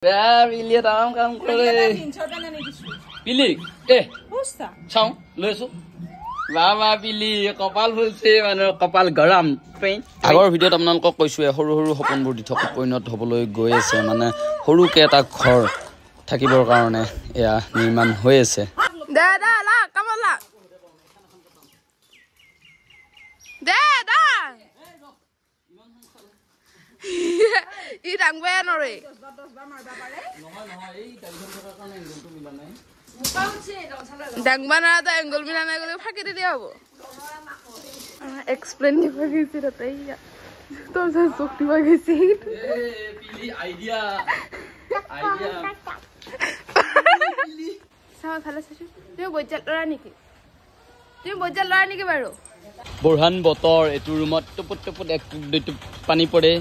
Pilih tangan kamu kore. Pilih, Chong, lesu. Baba pilih kapal fulse, mana kapal garam. Agor video tamnan kok koisu horu hopon di thok poinot hoboloi goi ase mane horu ke eta ghor thakibor karone ya निर्माण hoi ase दादा ला कमला दादा ই ডাংবে নৰে ডাংবা না তা angle মিলা না গলে ফাকি দি হ'ব এক্সপ্লেইন দিব গেছি তাই তো সব শক্তি পাই গেছি পিলি আইডিয়া সামা ভালো আছে তুমি বজ্জাত লৰা নেকি বাৰু বৰহান বতৰ এটু ৰুমত টপট এক দুইটো পানী পৰে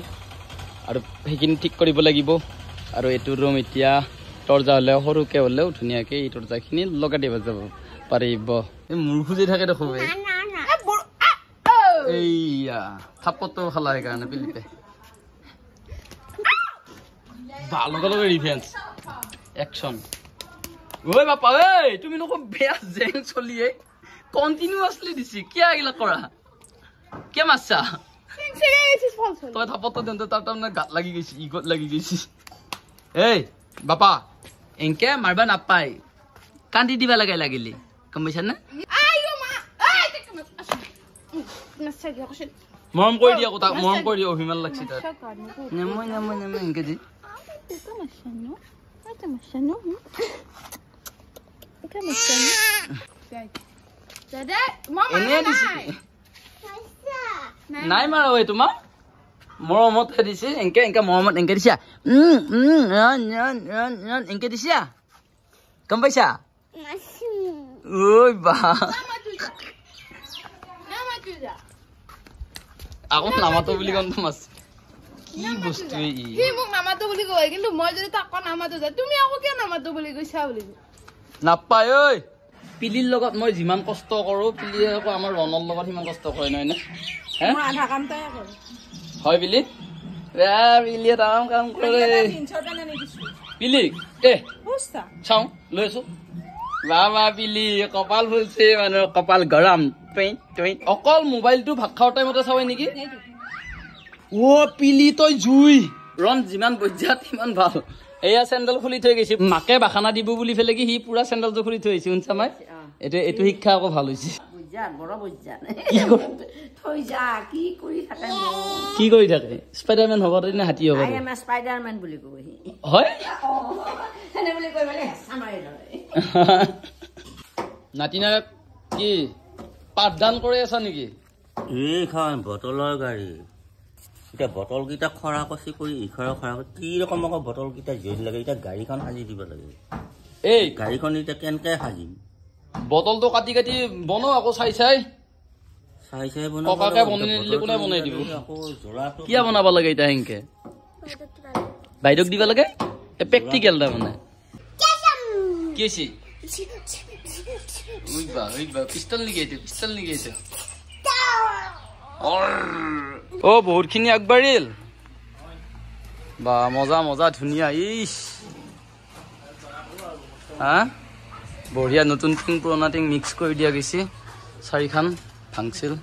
আৰু হেকিন ঠিক কৰিব লাগিব আৰু এটু ৰুম এতিয়া তৰজা হলে হৰুকে হলেও ধুনিয়াকে এই তৰজাখিনি লগা দিব যাব পাৰিব এই মুৰ খুজি থাকে দেখবে এইয়া থাপটো খালা হে কাৰণে পিলিতে ভালো ভালো রিভেঞ্জ অ্যাকশন ওই বাপা এই তুমি নকো বেয়া জেং চলিয়ে কন্টিনিউয়াসলি দিছি কি আগলা কৰা কি মাছছা তই থাপটো দেন তার তামনে গাত লাগি গেছি ইগত লাগি গেছি এই বাপা এনকে মারবা না পাই কান্দি দিবা লাগাই লাগিলি কমবেছ না আইও মা এই দেখো মাছ গিয়া কছিল মৰম কৰি দিয়া কথা মৰম কৰি দিয়া অভিমান লাগছি তাত নেমই এনকে দি Dada, mama নাই মাৰা ঐ তোমাৰ মৰমত দিছে এনকে মৰমত এনকে দিছা এনকে দিছা গম পাইছা ঐ বা আকৌ নামাতো বুলি গম পাম কি বস্তু কি মোক নামাতো বুলি কয় কিন্তু মই যদি তাক নামাতো যা তুমি আকৌ কি নামাতো বুলি কৈছা বুলি নাপায় ঐ পিলিৰ লগত মই যিমান কষ্ট কৰো পিলি আকৌ আমাৰ ৰণৰ লগত সিমান কষ্ট কৰে নহয় না হে মই আধা কাম তাই কৰো হয় পিলি পিলি তাম কাম কৰে 300 টাকা নে দিছো পিলি বুঝতা চাও লৈছো বাবা পিলি কপাল ফুলছে মানে কপাল গৰম তুই অকল মোবাইলটো ভাত খাওয়াৰ টাইমতে চাওই নেকি ও পিলি তই জুই ৰন যিমান বজ্জাত সিমান ভাল এয়া চেন্ডেল খুলি থৈ গৈছে মাকে বাখানা দিব বুলি ফেলে কি হি পুৰা চেন্ডেলটো খুলি থৈ আহিছে শুনছা মাই এটো শিক্ষা আকৌ ভাল হৈছে বুজ্জাত বড় বুজ্জাত কি থৈ যা কি কৰি থাকে স্পাইডাৰম্যান হ'ব না হাতী হ'ব আই এম এ স্পাইডাৰম্যান বুলি কয় হয় এনে বুলি কয় মানে সামাই লয় নাতিনা কি পাঠদান কৰি আছা নেকি এইখন বটলৰ গাড়ী এতিয়া বটল কেইটা খৰা কচি কৰি ইখৰা খৰা কি ৰকম আকৌ বটল কেইটা জইল লাগে এতিয়া গাড়ীখন সাজি দিব লাগে এই গাড়ীখন এতিয়া কেনকে সাজিম বটলটো কাটি বনো আকৌ চাই বনাব ককাকে বনাই দিলে কোনে বনাই দিব আকৌ জোৰাটো কিয়া বনাব লাগে এটা হেংকে বাইদক দিব লাগে প্ৰেক্টিকেল দা মানে কি হৈছে উইবা পিস্তল নিগেছে ও বহুত খিনি আগবাঢ়িল বা মজা ধুনীয়া ইস হা বঢ়িয়া নতুন টিং পুৰণা টিং মিক্স কৰি দিয়া গৈছে চাৰিখান ভাংছিল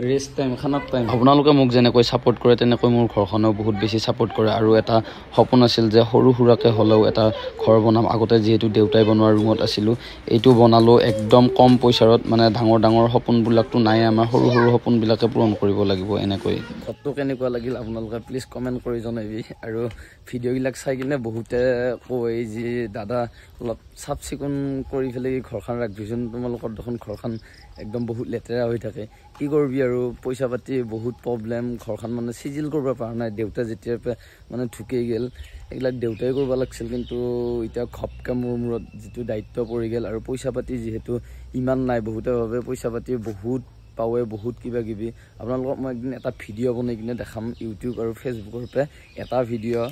ৰেষ্ট টাইম খানাত টাইম আপোনালোকে মোক যেনেকৈ ছাপোৰ্ট কৰে তেনেকৈ মোৰ ঘৰখনেও বহুত বেছি ছাপোৰ্ট কৰে আৰু এটা সপোন আছিল যে সৰু সুৰাকে হ'লেও এটা ঘৰ বনাম আগতে যিহেতু দেউতাই বনোৱা ৰুমত আছিলোঁ এইটো বনালোঁ একদম কম পইচাৰত মানে ডাঙৰ সপোনবিলাকতো নাই আমাৰ সৰু সপোনবিলাকে পূৰণ কৰিব লাগিব এনেকৈ ফটো কেনেকুৱা লাগিল আপোনালোকে প্লিজ কমেণ্ট কৰি জনাবি আৰু ভিডিঅ'বিলাক চাই কিনে বহুতে কয় যে দাদা অলপ চাফ চিকুণ কৰি পেলাই ঘৰখন ৰাখিবিচোন তোমালোকৰ দেখোন ঘৰখন একদম বহুত লেতেৰা হৈ থাকে কি কৰবি আৰু পইচা পাতি বহুত প্ৰব্লেম ঘৰখন মানে চিজিল কৰিব পৰা নাই দেউতা যেতিয়াৰ পৰা মানে ঢুকি গ'ল এইবিলাক দেউতাই কৰিব লাগিছিল কিন্তু এতিয়া ঘপকে মোৰ মূৰত যিটো দায়িত্ব পৰি গ'ল আৰু পইচা পাতি যিহেতু ইমান নাই বহুতে ভাবে পইচা পাতি বহুত পাৱে বহুত কিবি আপোনালোকক মই একদিন এটা ভিডিঅ' বনাই কিনে দেখাম ইউটিউব আৰু ফেচবুকৰ পৰা এটা ভিডিঅ'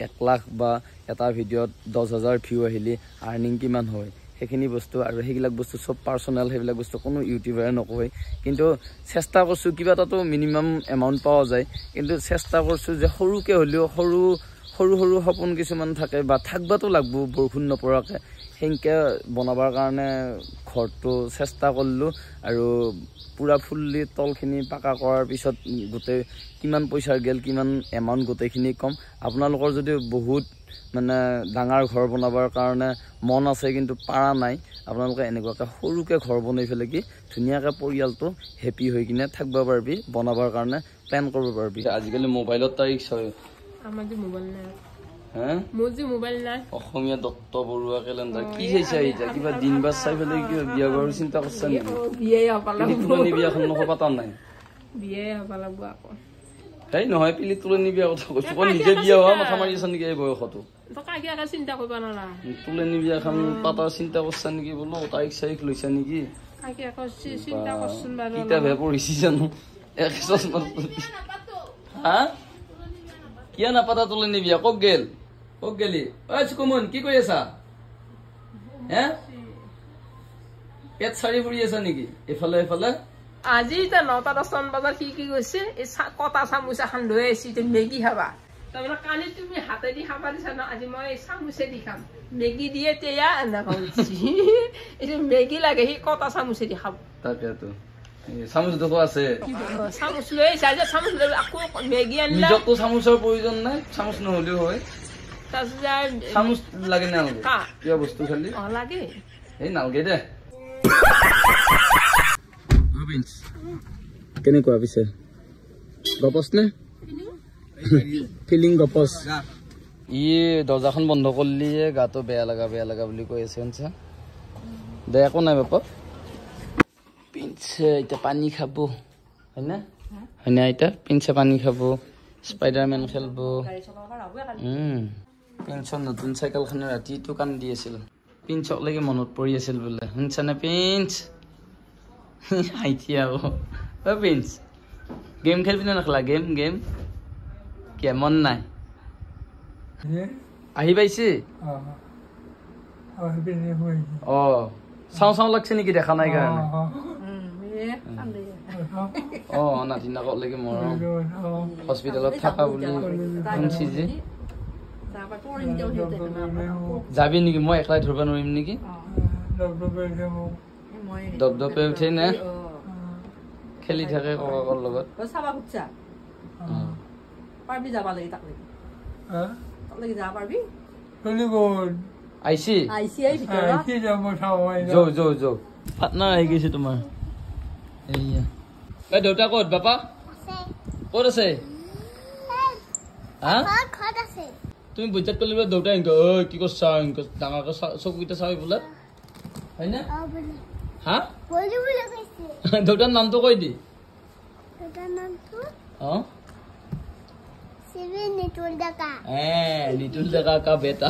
1 লাখ বা এটা ভিডিঅ'ত 10,000 ভিউ আহিলে আৰ্নিং কিমান হয় সেইখিনি বস্তু আৰু সেইবিলাক বস্তু সব পাৰ্সোনাল সেইবিলাক বস্তু কোনো ইউটিউবাৰে নকয় কিন্তু চেষ্টা কৰিছো কিবা এটাতো মিনিমাম এমাউন্ট পাওয়া যায় কিন্তু চেষ্টা কৰিছো যে সৰুকে হলেও সৰু সৰু সপোন কিছুমান থাকে বা থাকবাতো লাগব বৰষুণ নপৰাকে সেনকে বনাবৰ কাৰণে ঘৰটো চেষ্টা কৰিলোঁ আৰু পুৰা ফুল্লি তলখিনি পাকা কৰাৰ পিছত গোটেই কিমান পইচা গেল কিমান এমাউণ্ট গোটেইখিনি কম আপোনালোকৰ যদি বহুত মানে ডাঙৰ ঘৰ বনাবৰ কাৰণে মন আছে কিন্তু পাৰা নাই আপোনালোকে এনেকুৱাকৈ সৰুকৈ ঘৰ বনাই পেলাই কি ধুনীয়াকৈ পৰিয়ালটো হেপী হৈ কিনে থাকিব পাৰিবি বনাবৰ কাৰণে প্লেন কৰিব পাৰিবি আজিকালি মোবাইলত তাৰিখ চাই আমাৰ যে মোবাইল নাই হে মোৰ যে মোবাইল নাই অসমীয়া দত্ত বৰুৱা কেলেণ্ডাৰ কি চাইছা এতিয়া কিবা দিন বাৰ চাই পেলাই কিবা বিয়া বাৰু চিন্তা কৰিছা নেকি বিয়ে হবা লাগব তুলনি বিয়াখন নকবা পাতা নাই বিয়ে হবা লাগব আকৌ সেই নহয় পিলি তুলনি বিয়া কথা কৈছো কোন নিজে বিয়া হোৱা মাথা মাৰি আছা নেকি এই বয়সতো তো কাকে কাকে চিন্তা কৰবা না তুলনি বিয়াখন পাতা চিন্তা কৰিছা নেকি বোলো তাৰিখ চাৰিখ লৈছা নেকি কাকে কাকে চিন্তা কৰছুন বাৰু কিতাপহে পঢ়িছি জানো এক চশমা হা কিয় নাপাতা তুলনি বিয়া ক'ত গেলি ঐ চুকুমন কি কৰি আছা হে পেট চাৰি ফুৰি আছা নেকি এফালে এফালে আজি এতিয়া 9:10 বজাত কি গৈছে এই কটা চামুচ এখন লৈ আহিছে এতিয়া মেগী খাবা তাৰমানে কালি তুমি হাতেদি খাবা দিছা ন আজি মই চামুচে দি খাম মেগী দিয়ে তেয়া এনেকুৱা হৈছে এইটো মেগী লাগে সি কটা চামুচে দি খাব তাকেতো চামুচ দেখো আছে চামুচ লৈ আহিছে আজি চামুচ লৈ আকৌ মেগী আনিলা নিজকতো চামুচৰ প্ৰয়োজন নাই চামুচ নহ'লেও হয় তাৰপিছত চামুচ লাগে নালাগে কিবা বস্তু খালি লাগে এই নালাগে দে কেনেকুৱা পিছে গপচ নে ফিলিং গপচ ই দৰ্জাখন বন্ধ কৰিলিয়ে গাটো বেয়া লগা বুলি কৈ আছে শুনছা দে একো নাই বাপা পিঞ্চে এতিয়া পানী খাব হয়নে হয়নে আইতা পিঞ্চে পানী খাব স্পাইডাৰমেন খেলব পিঞ্চৰ নতুন চাইকেলখনে ৰাতিটো কান্দি আছিল পিঞ্চক লাগি মনত পৰি আছিল বোলে শুনছানে পিঞ্চ আইতিয়া পিঞ্চ গেম খেলবি নে নাখেলা গেম কি মন নাই আহি পাইছে অ চাওঁ লাগছে নেকি দেখা নাই কাৰণে অ নাতিনাকক লাগি মৰম হস্পিটেলত থাকা বুলি শুনছি যে যাবি নেকি মই একলাই ধৰিব নোৱাৰিম নেকি দপদপে উঠে নে খেলি থাকে ককাকৰ লগত চাবা খুঁজছা পাৰবি যাবা লাগি তাক লাগি যাব পাৰবি আইছি যৌ পাটনাৰ আহি গৈছে তোমাৰ এইয়া এই দেউতা ক'ত বাপা ক'ত আছে হা তুমি বজাত কৰিলে দেউতা ঐ কি কৈছা ডাঙৰকৈ চকুকেইটা চাবি বোলে হয়নে হা দেউতাৰ নামটো কৈ দি নিতুল ডেকা কা বেটা